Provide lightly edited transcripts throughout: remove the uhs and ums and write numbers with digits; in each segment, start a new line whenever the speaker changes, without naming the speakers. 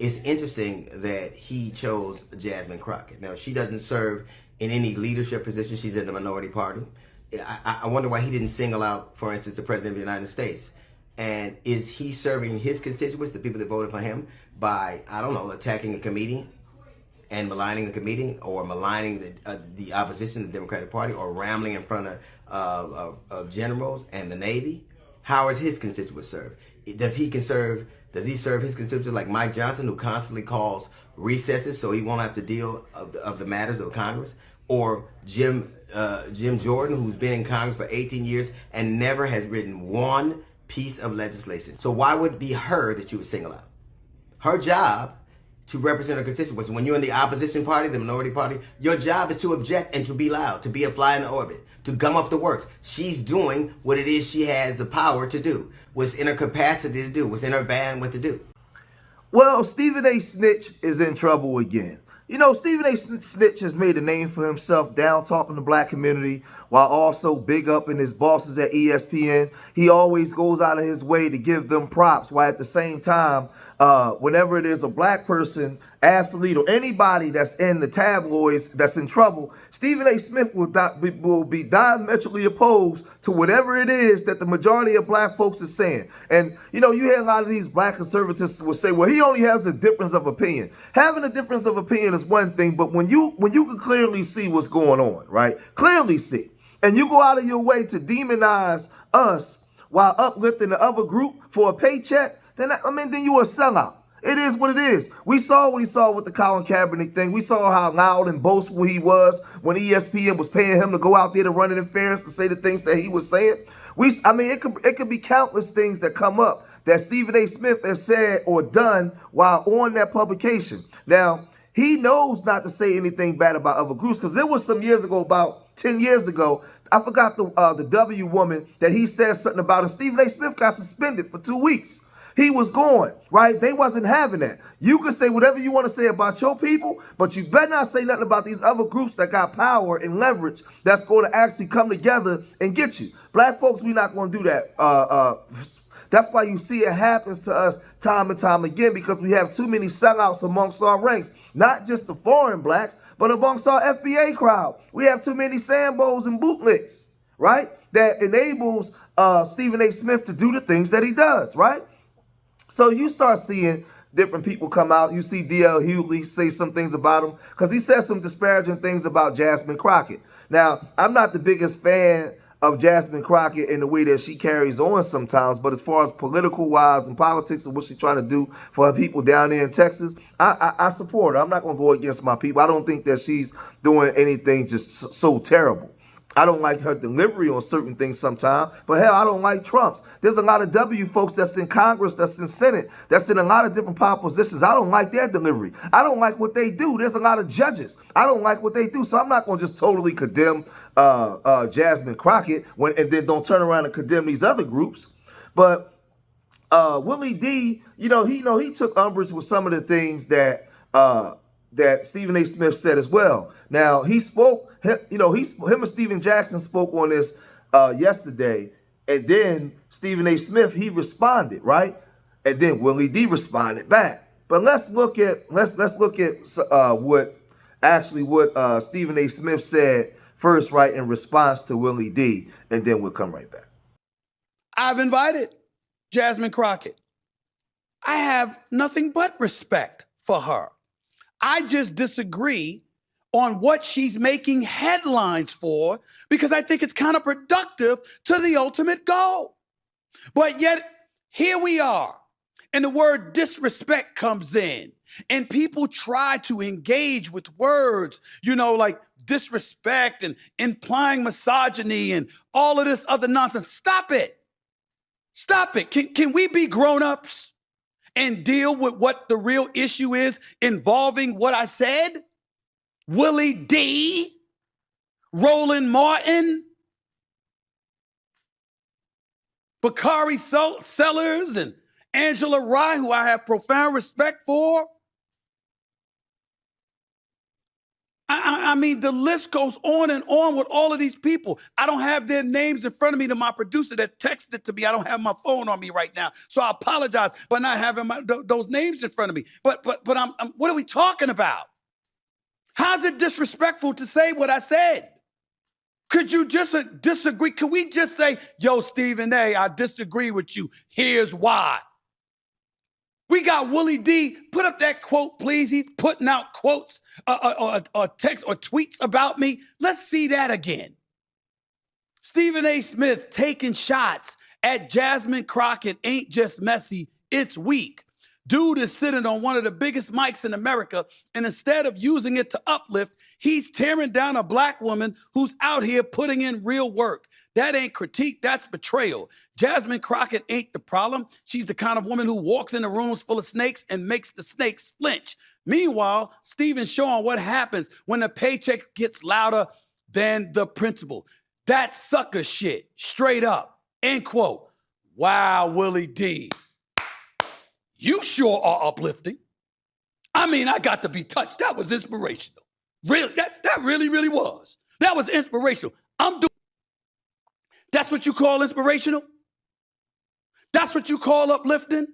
it's interesting that he chose Jasmine Crockett. Now, she doesn't serve in any leadership position. She's in the minority party. I wonder why he didn't single out, for instance, the President of the United States. And is he serving his constituents, the people that voted for him, by, I don't know, attacking a comedian and maligning a comedian, or maligning the opposition, the Democratic Party, or rambling in front of generals and the Navy? How is his constituents served? Does he serve his constituents like Mike Johnson, who constantly calls recesses so he won't have to deal of the matters of Congress? Or Jim Jordan, who's been in Congress for 18 years and never has written one piece of legislation? So why would it be her that you would single out? Her job to represent her constituents. When you're in the opposition party, the minority party, your job is to object and to be loud, to be a fly in the orbit, to gum up the works. She's doing what it is she has the power to do, what's in her capacity to do, what's in her bandwidth to do.
Well, Stephen A. Snitch is in trouble again. You know, Stephen A. Snitch has made a name for himself down talking the black community while also big up in his bosses at ESPN. He always goes out of his way to give them props, while at the same time, whenever it is a black person, athlete, or anybody that's in the tabloids that's in trouble, Stephen A. Smith will be diametrically opposed to whatever it is that the majority of black folks is saying. And, you know, you hear a lot of these black conservatives will say, well, he only has a difference of opinion. Having a difference of opinion is one thing, but when you can clearly see what's going on, right? Clearly see. And you go out of your way to demonize us while uplifting the other group for a paycheck, then you a sellout. It is what it is. We saw what he saw with the Colin Kaepernick thing. We saw how loud and boastful he was when ESPN was paying him to go out there to run interference and say the things that he was saying. It could be countless things that come up that Stephen A. Smith has said or done while on that publication. Now, he knows not to say anything bad about other groups, because there was some years ago, about 10 years ago, I forgot the W woman that he said something about, and Stephen A. Smith got suspended for 2 weeks. He was going, right? They wasn't having that. You can say whatever you want to say about your people, but you better not say nothing about these other groups that got power and leverage that's going to actually come together and get you. Black folks, we're not going to do that. That's why you see it happens to us time and time again, because we have too many sellouts amongst our ranks, not just the foreign blacks, but amongst our FBA crowd. We have too many Sambos and bootlicks, right? That enables Stephen A. Smith to do the things that he does, right? So you start seeing different people come out. You see D.L. Hughly say some things about him, because he says some disparaging things about Jasmine Crockett. Now, I'm not the biggest fan of Jasmine Crockett in the way that she carries on sometimes, but as far as political wise and politics and what she's trying to do for her people down there in Texas, I support her. I'm not going to go against my people. I don't think that she's doing anything just so terrible. I don't like her delivery on certain things sometimes, but hell, I don't like Trump's. There's a lot of W folks that's in Congress, that's in Senate, that's in a lot of different power positions. I don't like their delivery. I don't like what they do. There's a lot of judges. I don't like what they do, so I'm not going to just totally condemn Jasmine Crockett and then don't turn around and condemn these other groups. But Willie D, he took umbrage with some of the things that Stephen A. Smith said as well. Now, he spoke, him and Stephen Jackson spoke on this yesterday, and then Stephen A. Smith, he responded, right? And then Willie D responded back. But let's look at what Stephen A. Smith said first, right, in response to Willie D, and then we'll come right back.
I've invited Jasmine Crockett. I have nothing but respect for her. I just disagree on what she's making headlines for, because I think it's counterproductive to the ultimate goal. But yet, here we are, and the word disrespect comes in, and people try to engage with words, like disrespect and implying misogyny and all of this other nonsense. Stop it. Stop it. Can we be grown-ups and deal with what the real issue is involving what I said? Willie D, Roland Martin, Bakari Sellers, and Angela Rye, who I have profound respect for. I mean, the list goes on and on with all of these people. I don't have their names in front of me to my producer that texted to me. I don't have my phone on me right now. So I apologize for not having those names in front of me. But what are we talking about? How's it disrespectful to say what I said? Could you just disagree? Could we just say, yo, Stephen A., I disagree with you. Here's why. We got Willie D. Put up that quote, please. He's putting out quotes or text or tweets about me. Let's see that again. Stephen A. Smith taking shots at Jasmine Crockett ain't just messy, it's weak. Dude is sitting on one of the biggest mics in America, and instead of using it to uplift, he's tearing down a black woman who's out here putting in real work. That ain't critique, that's betrayal. Jasmine Crockett ain't the problem. She's the kind of woman who walks into rooms full of snakes and makes the snakes flinch. Meanwhile, Stephen's showing what happens when the paycheck gets louder than the principal. That's sucker shit, straight up, end quote. Wow, Willie D. You sure are uplifting. I mean, I got to be touched. That was inspirational. Really, that really, really was. That was inspirational. That's what you call inspirational? That's what you call uplifting?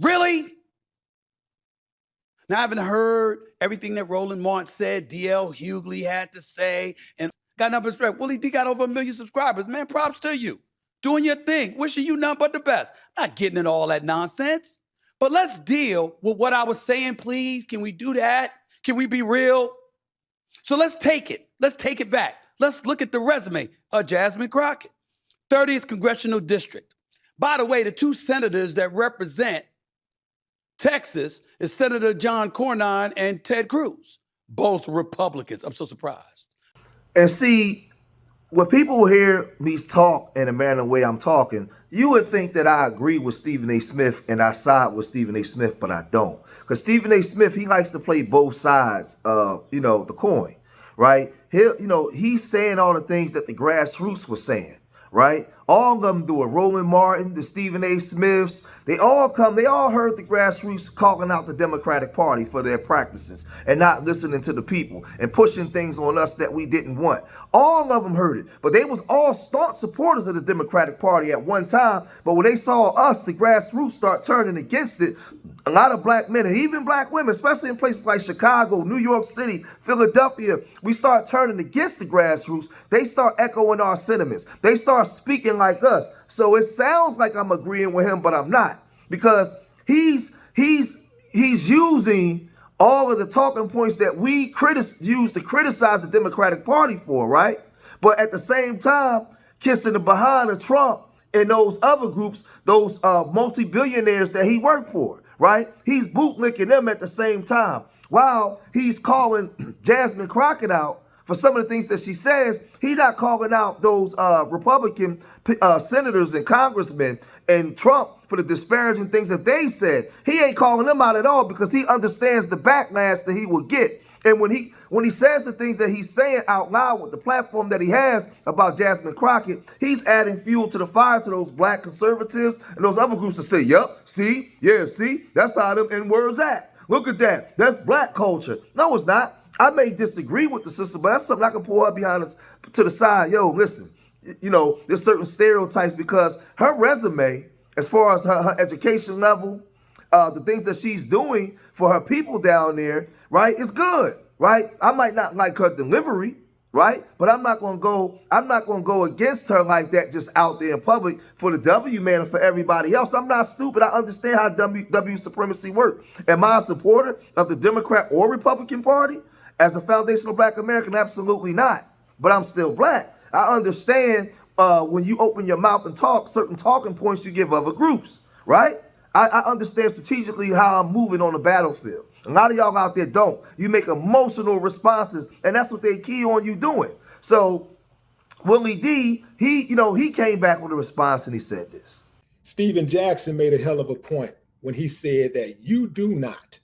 Really? Now, I haven't heard everything that Roland Martin said, DL Hughly had to say, and got nothing but respect. Willie D got over 1 million subscribers. Man, props to you. Doing your thing. Wishing you nothing but the best. Not getting into all that nonsense. But let's deal with what I was saying, please. Can we do that? Can we be real? So let's take it. Let's take it back. Let's look at the resume of Jasmine Crockett. 30th Congressional District. By the way, the two senators that represent Texas is Senator John Cornyn and Ted Cruz, both Republicans. I'm so surprised.
And see, when people hear me talk in the manner the way I'm talking, you would think that I agree with Stephen A. Smith and I side with Stephen A. Smith, but I don't. Because Stephen A. Smith, he likes to play both sides of, the coin, right? He's saying all the things that the grassroots was saying, right? All of them do it. Roland Martin, the Stephen A. Smiths, they all heard the grassroots calling out the Democratic Party for their practices and not listening to the people and pushing things on us that we didn't want. All of them heard it, but they was all staunch supporters of the Democratic Party at one time. But when they saw us, the grassroots, start turning against it, a lot of black men and even black women, especially in places like Chicago, New York City, Philadelphia, we start turning against the grassroots. They start echoing our sentiments. They start speaking like us. So it sounds like I'm agreeing with him, but I'm not, because he's using all of the talking points that we use to criticize the Democratic Party for, right? But at the same time, kissing the behind of Trump and those other groups, those multi-billionaires that he worked for, right? He's bootlicking them at the same time. While he's calling Jasmine Crockett out for some of the things that she says, he's not calling out those Republican senators and congressmen and Trump for the disparaging things that they said. He ain't calling them out at all because he understands the backlash that he will get. And when he says the things that he's saying out loud with the platform that he has about Jasmine Crockett, he's adding fuel to the fire to those black conservatives and those other groups to say, yup, see, that's how them N-words act. Look at that. That's black culture. No, it's not. I may disagree with the sister, but that's something I can pull her behind us to the side. Yo, listen, there's certain stereotypes because her resume, as far as her education level, the things that she's doing for her people down there, right, is good, right? I might not like her delivery, right? But I'm not gonna go against her like that just out there in public for the W man and for everybody else. I'm not stupid. I understand how W supremacy works. Am I a supporter of the Democrat or Republican Party? As a foundational black American, absolutely not. But I'm still black. I understand when you open your mouth and talk, certain talking points you give other groups, right? I understand strategically how I'm moving on the battlefield. A lot of y'all out there don't. You make emotional responses, and that's what they key on you doing. So Willie D, he came back with a response and he said this.
Stephen Jackson made a hell of a point when he said that you do not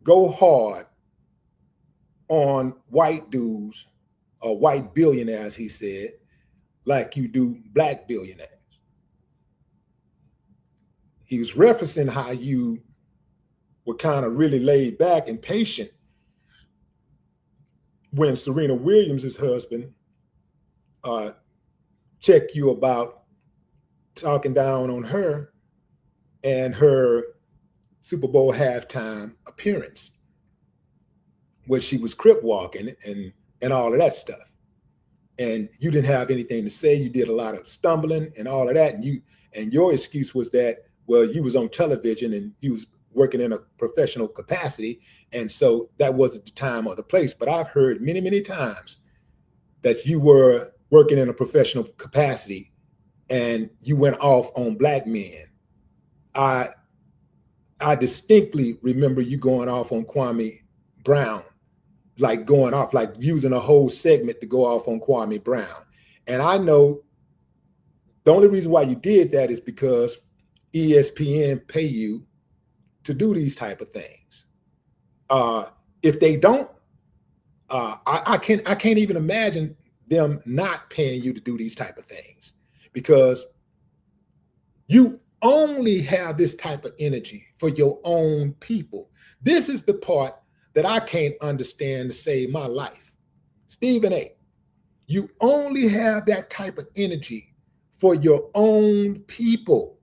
go hard on white dudes or white billionaires, he said, like you do black billionaires. He was referencing how you were kind of really laid back and patient when Serena Williams' husband checked you about talking down on her and her Super Bowl halftime appearance, where she was crip walking and all of that stuff. And you didn't have anything to say. You did a lot of stumbling and all of that. And your excuse was that, well, you was on television and you was working in a professional capacity. And so that wasn't the time or the place. But I've heard many, many times that you were working in a professional capacity and you went off on black men. I distinctly remember you going off on Kwame Brown, like going off, like using a whole segment to go off on Kwame Brown. And I know the only reason why you did that is because ESPN pay you to do these type of things. If they don't, I can't even imagine them not paying you to do these type of things, because you only have this type of energy for your own people. This is the part that I can't understand to save my life. Stephen A., you only have that type of energy for your own people.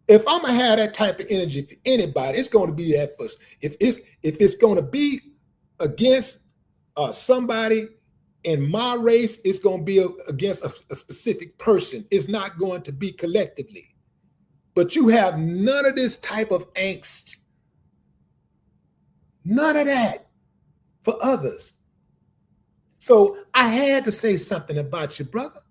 If I'm gonna have that type of energy for anybody, it's going to be that for us. If it's going to be against somebody in my race, it's going to be against a specific person. It's not going to be collectively. But you have none of this type of angst, none of that for others. So I had to say something about you, brother.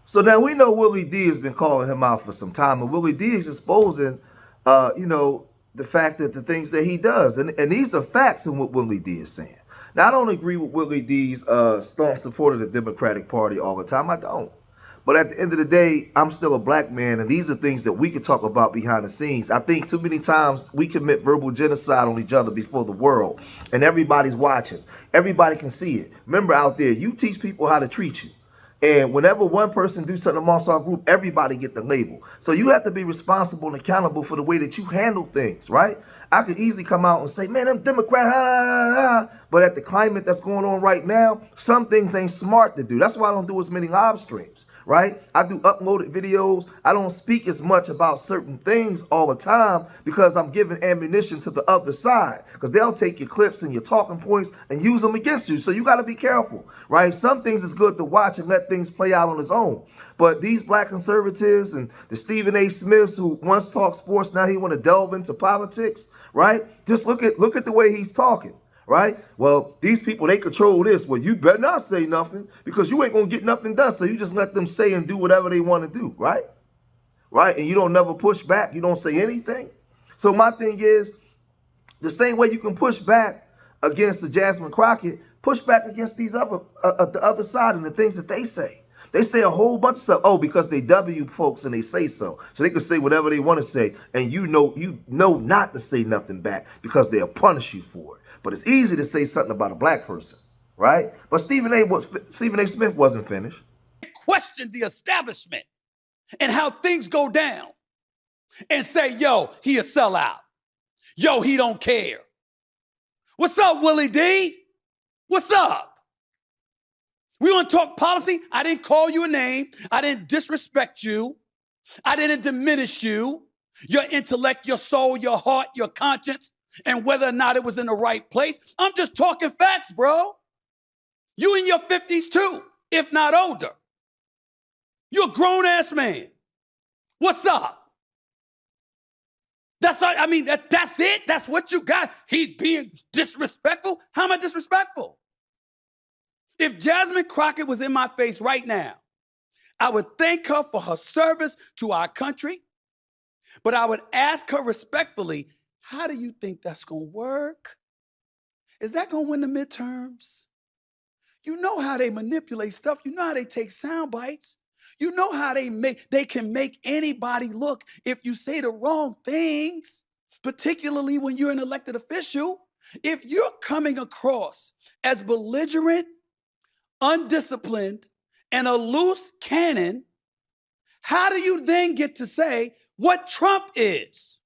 So now we know Willie D has been calling him out for some time, and Willie D is exposing, the fact that the things that he does, and these are facts in what Willie D is saying. Now I don't agree with Willie D's staunch support of the Democratic Party all the time. I don't. But at the end of the day, I'm still a black man, and these are things that we could talk about behind the scenes. I think too many times we commit verbal genocide on each other before the world, and everybody's watching. Everybody can see it. Remember out there, you teach people how to treat you. And whenever one person do something amongst our group, everybody get the label. So you have to be responsible and accountable for the way that you handle things, right? I could easily come out and say, man, I'm Democrat, but at the climate that's going on right now, some things ain't smart to do. That's why I don't do as many live streams, right? I do uploaded videos. I don't speak as much about certain things all the time because I'm giving ammunition to the other side, because they'll take your clips and your talking points and use them against you. So you got to be careful, right? Some things is good to watch and let things play out on its own. But these black conservatives and the Stephen A. Smiths who once talked sports, now he want to delve into politics, right? Just look at the way he's talking, right? Well, these people, they control this. Well, you better not say nothing because you ain't going to get nothing done. So you just let them say and do whatever they want to do, right? Right? And you don't never push back. You don't say anything. So my thing is, the same way you can push back against the Jasmine Crockett, push back against these other, the other side and the things that they say. They say a whole bunch of stuff. Oh, because they W folks and they say so. So they can say whatever they want to say. And you know not to say nothing back because they'll punish you for it. But it's easy to say something about a black person, right? But Stephen A. Smith wasn't finished.
Question the establishment and how things go down and say, yo, he a sellout. Yo, he don't care. What's up, Willie D? What's up? We want to talk policy? I didn't call you a name. I didn't disrespect you. I didn't diminish you, your intellect, your soul, your heart, your conscience, and whether or not it was in the right place. I'm just talking facts, bro. You in your 50s too, if not older. You're a grown-ass man. What's up? That's it? That's what you got? He's being disrespectful? How am I disrespectful? If Jasmine Crockett was in my face right now, I would thank her for her service to our country, but I would ask her respectfully, how do you think that's going to work? Is that going to win the midterms? You know how they manipulate stuff. You know how they take sound bites. You know how they can make anybody look if you say the wrong things, particularly when you're an elected official. If you're coming across as belligerent, undisciplined, and a loose cannon, how do you then get to say what Trump is?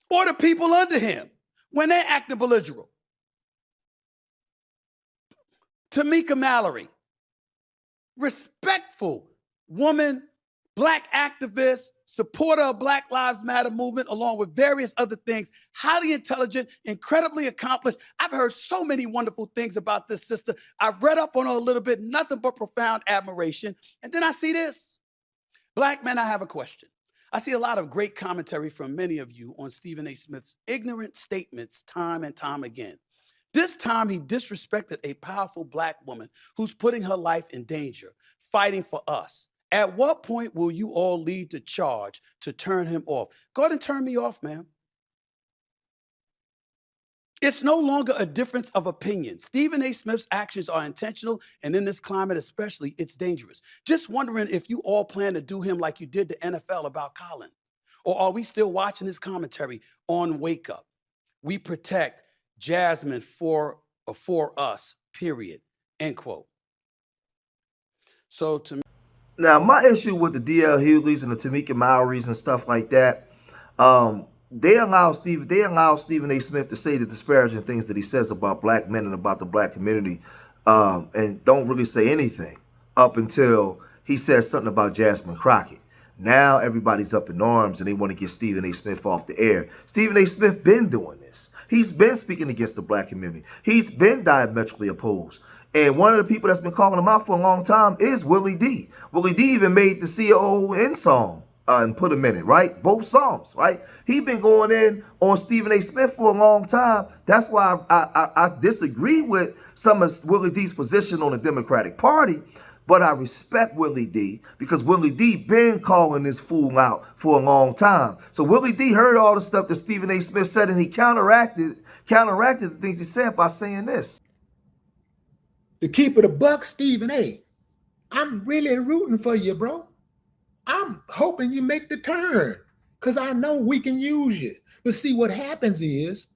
Or the people under him when they're acting belligerent? Tamika Mallory, respectful woman, black activist, supporter of Black Lives Matter movement, along with various other things, highly intelligent, incredibly accomplished. I've heard so many wonderful things about this sister. I've read up on her a little bit, nothing but profound admiration. And then I see this. Black men, I have a question. I see a lot of great commentary from many of you on Stephen A. Smith's ignorant statements time and time again. This time, he disrespected a powerful Black woman who's putting her life in danger, fighting for us. At what point will you all lead the charge to turn him off? Go ahead and turn me off, ma'am. It's no longer a difference of opinion. Stephen A. Smith's actions are intentional, and in this climate especially, it's dangerous. Just wondering if you all plan to do him like you did the NFL about Colin. Or are we still watching his commentary on Wake Up? We protect Jasmine for us, period, end quote. So to me,
now my issue with the DL Hughlys and the Tamika Malorys and stuff like that, they allow Stephen A. Smith to say the disparaging things that he says about black men and about the black community, and don't really say anything up until he says something about Jasmine Crockett. Now everybody's up in arms and they want to get Stephen A. Smith off the air. Stephen A. Smith been doing this. He's been speaking against the black community. He's been diametrically opposed. And one of the people that's been calling him out for a long time is Willie D. Willie D even made the CON song and put him in it, right? Both songs, right? He been going in on Stephen A. Smith for a long time. That's why I disagree with some of Willie D's position on the Democratic Party. But I respect Willie D because Willie D been calling this fool out for a long time. So Willie D heard all the stuff that Stephen A. Smith said, and he counteracted the things he said by saying this.
To keep it a buck, Stephen A., I'm really rooting for you, bro. I'm hoping you make the turn because I know we can use you. But see, what happens is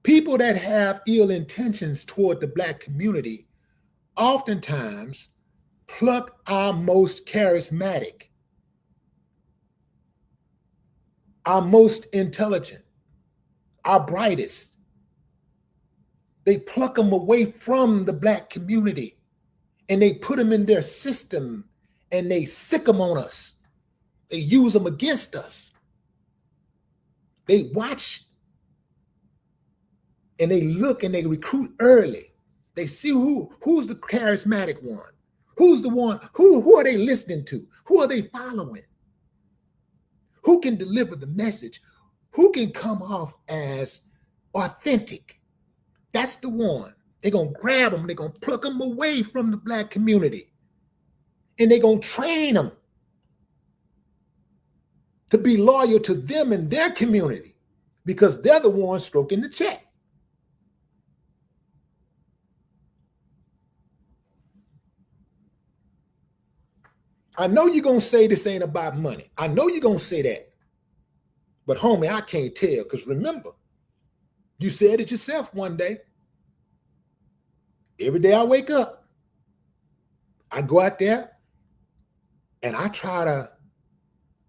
people that have ill intentions toward the black community oftentimes pluck our most charismatic, our most intelligent, our brightest. They pluck them away from the black community and they put them in their system and they sick them on us. They use them against us. They watch and they look and they recruit early. They see who's the charismatic one. Who's the one, who are they listening to? Who are they following? Who can deliver the message? Who can come off as authentic? That's the one. They're going to grab them. They're going to pluck them away from the black community. And they're going to train them to be loyal to them and their community because they're the ones stroking the check. I know you're going to say this ain't about money. I know you're going to say that. But homie, I can't tell because remember, you said it yourself one day. Every day I wake up, I go out there and I try to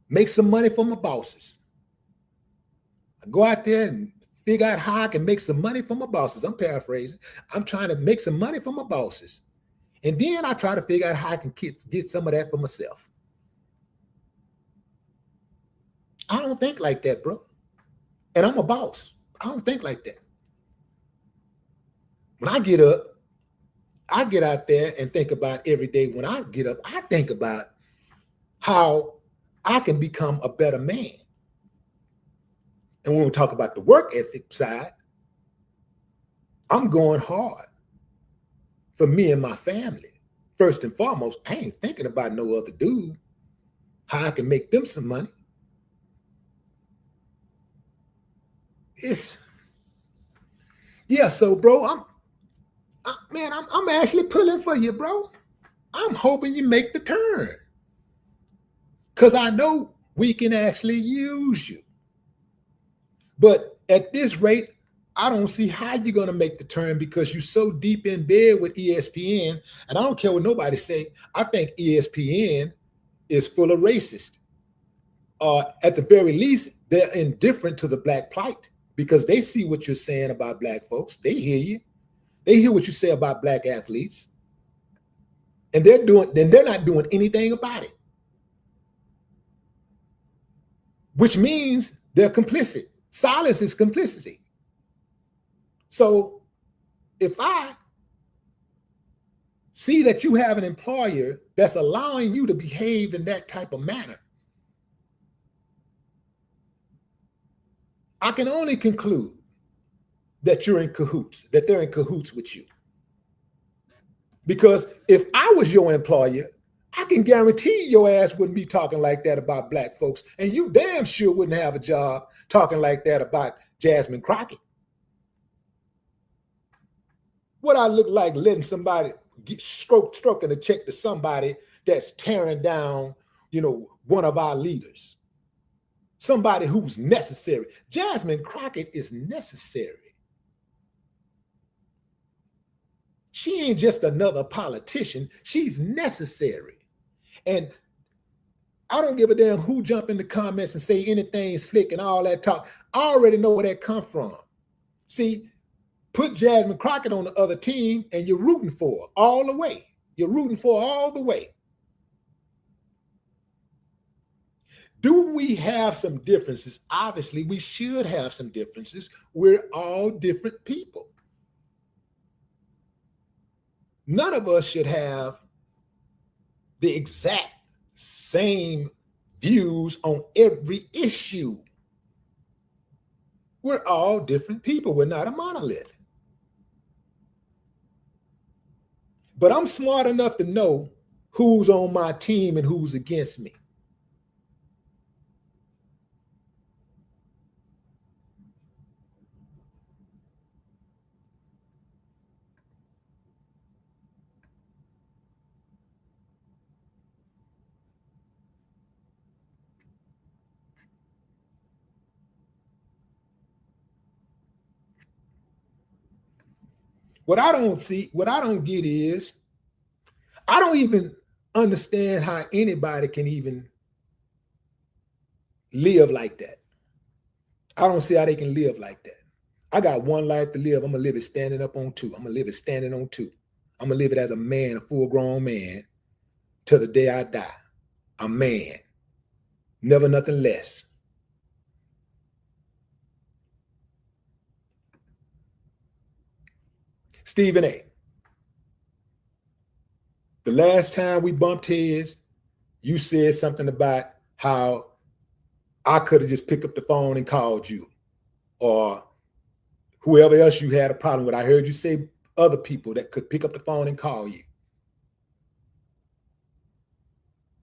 make some money for my bosses. I go out there and figure out how I can make some money for my bosses. I'm paraphrasing. I'm trying to make some money for my bosses. And then I try to figure out how I can get some of that for myself. I don't think like that, bro. And I'm a boss. I don't think like that. When I get up, I get out there and think about every day when I get up, I think about how I can become a better man. And when we talk about the work ethic side, I'm going hard for me and my family. First and foremost, I ain't thinking about no other dude, how I can make them some money. So bro, I'm actually pulling for you, bro. I'm hoping you make the turn because I know we can actually use you. But at this rate, I don't see how you're going to make the turn because you're so deep in bed with ESPN. And I don't care what nobody say. I think ESPN is full of racists. At the very least, they're indifferent to the black plight because they see what you're saying about black folks. They hear you. They hear what you say about black athletes, and they're not doing anything about it, which means they're complicit. Silence is complicity. So if I see that you have an employer that's allowing you to behave in that type of manner, I can only conclude that you're in cahoots, that they're in cahoots with you. Because if I was your employer, I can guarantee your ass wouldn't be talking like that about black folks, and you damn sure wouldn't have a job talking like that about Jasmine Crockett. What I look like letting somebody stroking a check to somebody that's tearing down, one of our leaders, somebody who's necessary. Jasmine Crockett is necessary. She ain't just another politician. She's necessary. And I don't give a damn who jump in the comments and say anything slick and all that talk. I already know where that come from. See, put Jasmine Crockett on the other team and you're rooting for her all the way. You're rooting for her all the way. Do we have some differences? Obviously, we should have some differences. We're all different people. None of us should have the exact same views on every issue. We're all different people. We're not a monolith. But I'm smart enough to know who's on my team and who's against me. What I don't get is, I don't even understand how anybody can even live like that. I don't see how they can live like that. I got one life to live. I'm going to live it standing up on two. I'm going to live it standing on two. I'm going to live it as a man, a full-grown man, till the day I die. A man. Never nothing less. Stephen A. The last time we bumped heads, you said something about how I could have just picked up the phone and called you, or whoever else you had a problem with. I heard you say other people that could pick up the phone and call you.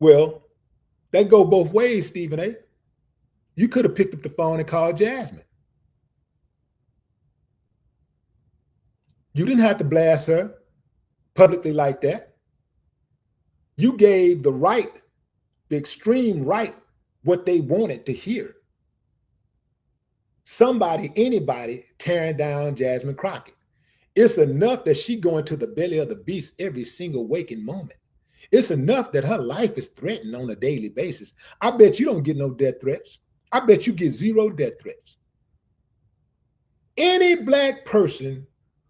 Well, that go both ways, Stephen A. You could have picked up the phone and called Jasmine. You didn't have to blast her publicly like that. You gave the right, the extreme right, what they wanted to hear. Somebody, anybody tearing down Jasmine Crockett. It's enough that she go into the belly of the beast every single waking moment. It's enough that her life is threatened on a daily basis. I bet you don't get no death threats. I bet you get 0 death threats. Any black person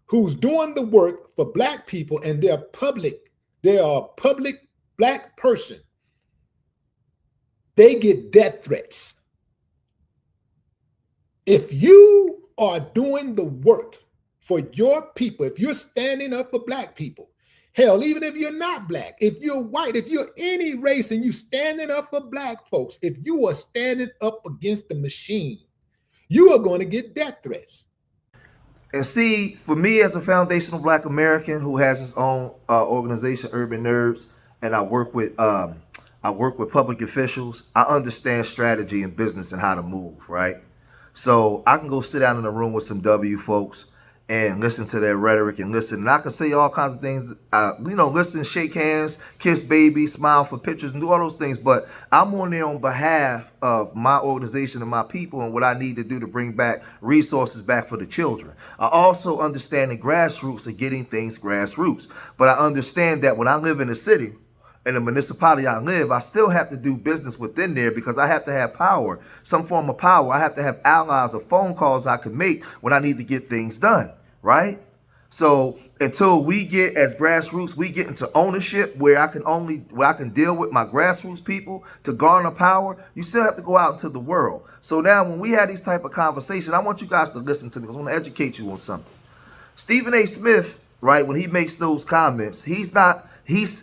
who's doing the work for black people and they're a public black person, they get death threats. If you are doing the work for your people, if you're standing up for black people, hell, even if you're not black, if you're white, if you're any race and you standing up for black folks, if you are standing up against the machine, you are going to get death threats.
And see, for me as a foundational black American who has his own organization, Urban Nerds, and I work with public officials, I understand strategy in business and how to move, right? So I can go sit down in a room with some W folks and listen to their rhetoric and listen. And I can say all kinds of things, listen, shake hands, kiss baby, smile for pictures, and do all those things. But I'm on there on behalf of my organization and my people and what I need to do to bring back resources back for the children. I also understand the grassroots of getting things grassroots. But I understand that when I live in a city, in the municipality I live, I still have to do business within there because I have to have power, some form of power. I have to have allies or phone calls I can make when I need to get things done, right? So until we get as grassroots, we get into ownership where I can deal with my grassroots people to garner power, you still have to go out into the world. So now when we have these type of conversations, I want you guys to listen to me because I want to educate you on something. Stephen A. Smith, right, when he makes those comments, he's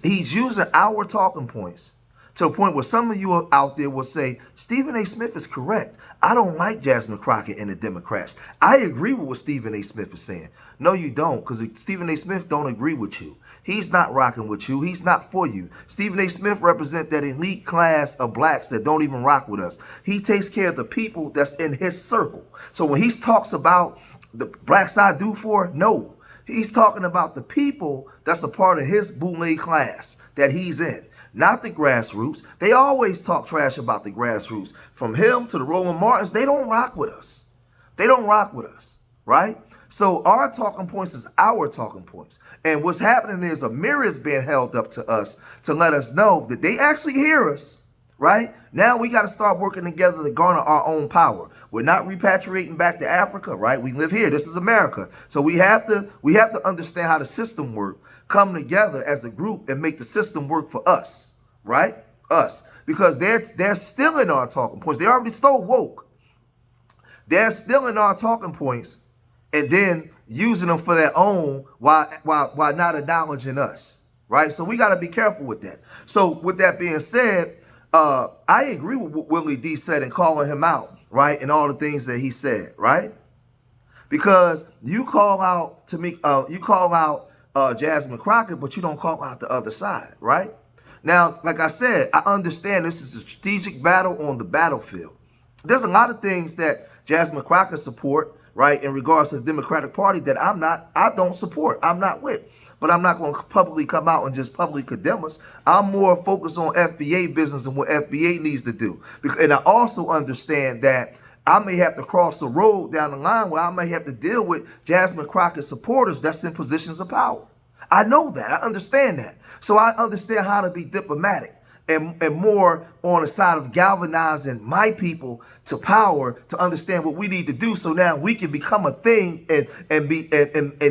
using our talking points to a point where some of you out there will say, Stephen A. Smith is correct. I don't like Jasmine Crockett and the Democrats. I agree with what Stephen A. Smith is saying. No, you don't, because Stephen A. Smith don't agree with you. He's not rocking with you. He's not for you. Stephen A. Smith represents that elite class of blacks that don't even rock with us. He takes care of the people that's in his circle. So when he talks about the blacks I do for, no. He's talking about the people that's a part of his boule class that he's in. Not the grassroots. They always talk trash about the grassroots. From him to the Roland Martins, they don't rock with us. They don't rock with us, right? So our talking points is our talking points. And what's happening is a mirror is being held up to us to let us know that they actually hear us, right? Now we got to start working together to garner our own power. We're not repatriating back to Africa, right? We live here. This is America. So we have to understand how the system works, come together as a group and make the system work for us, right? Us. Because they're still in our talking points. They already stole woke. They're still in our talking points and then using them for their own while not acknowledging us, right? So we got to be careful with that. So with that being said, I agree with what Willie D said and calling him out, right? And all the things that he said, right? Because you call out to me, Jasmine Crockett, but you don't call out the other side, right? Now, like I said, I understand this is a strategic battle on the battlefield. There's a lot of things that Jasmine Crockett support, right, in regards to the Democratic Party that I don't support. I'm not with. But I'm not going to publicly come out and just publicly condemn us. I'm more focused on FBA business and what FBA needs to do. And I also understand that I may have to cross the road down the line where I may have to deal with Jasmine Crockett supporters that's in positions of power. I know that. I understand that. So I understand how to be diplomatic and more on the side of galvanizing my people to power to understand what we need to do so now we can become a thing and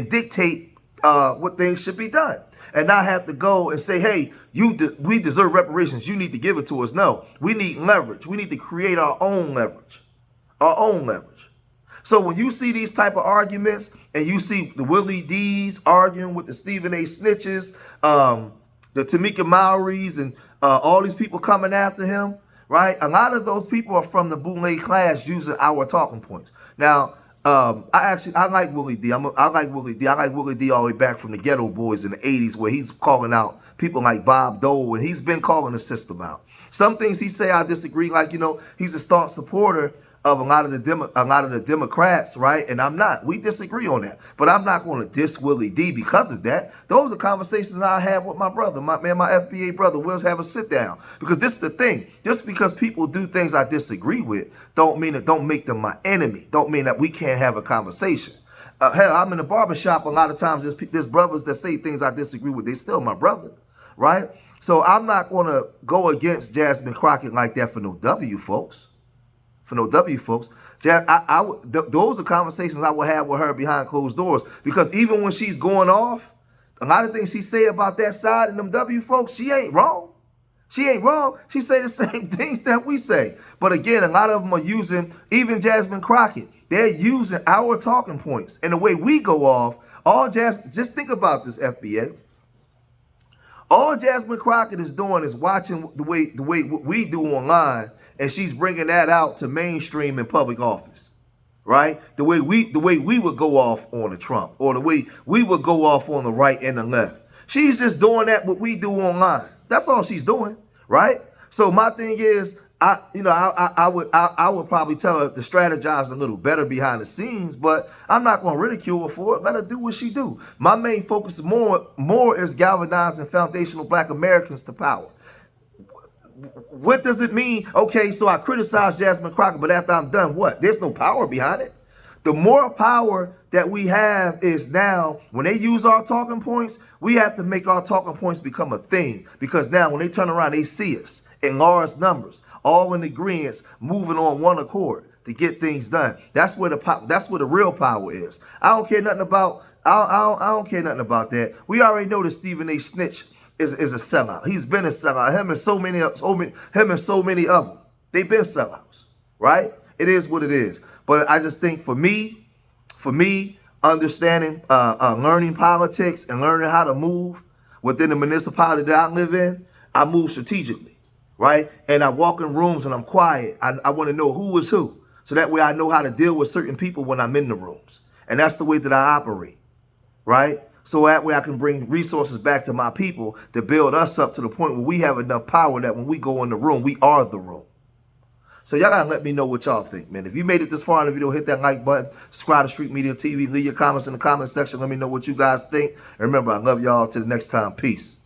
dictate what things should be done, and not have to go and say, hey, we deserve reparations, you need to give it to us. No, we need leverage. We need to create our own leverage. So when you see these type of arguments and you see the Willie D's arguing with the Stephen A. Snitches, the Tamika Mowrys, and all these people coming after him, right? A lot of those people are from the boule class using our talking points. Now, I like Willie D. I like Willie D. I like Willie D all the way back from the Ghetto Boys in the 80s where he's calling out people like Bob Dole, and he's been calling the system out. Some things he say I disagree, like, he's a staunch supporter of a lot of the Democrats, right? And I'm not. We disagree on that. But I'm not going to diss Willie D because of that. Those are conversations I have with my brother, my FBA brother. We'll have a sit down. Because this is the thing. Just because people do things I disagree with don't make them my enemy. Don't mean that we can't have a conversation. Hell, I'm in the barbershop a lot of times. There's brothers that say things I disagree with. They still my brother, right? So I'm not going to go against Jasmine Crockett like that for no W, folks. Those are conversations I will have with her behind closed doors. Because even when she's going off, a lot of things she say about that side and them W folks, she ain't wrong. She say the same things that we say. But again, a lot of them are using, even Jasmine Crockett, they're using our talking points. And the way we go off, just think about this, FBA. All Jasmine Crockett is doing is watching the way what we do online, and she's bringing that out to mainstream in public office, right? The way we would go off on the Trump, or the way we would go off on the right and the left. She's just doing that what we do online. That's all she's doing, right? So my thing is, I would probably tell her to strategize a little better behind the scenes, but I'm not going to ridicule her for it. Let her do what she do. My main focus more is galvanizing foundational Black Americans to power. What does it mean? Okay, so I criticize Jasmine Crockett, but after I'm done, what? There's no power behind it. The more power that we have is now, when they use our talking points, we have to make our talking points become a thing. Because now when they turn around, they see us in large numbers, all in agreement, moving on one accord to get things done. That's where the real power is. I don't care nothing about I don't care nothing about that. We already know that Stephen A. Snitch is a sellout. He's been a sellout. Him and so many of them. They've been sellouts, right? It is what it is. But I just think for me, understanding, learning politics and learning how to move within the municipality that I live in, I move strategically, right? And I walk in rooms and I'm quiet. I want to know who is who. So that way I know how to deal with certain people when I'm in the rooms. And that's the way that I operate, right? So that way I can bring resources back to my people to build us up to the point where we have enough power that when we go in the room, we are the room. So y'all gotta let me know what y'all think, man. If you made it this far in the video, hit that like button, subscribe to Street Media TV, leave your comments in the comment section. Let me know what you guys think. And remember, I love y'all. Till the next time, peace.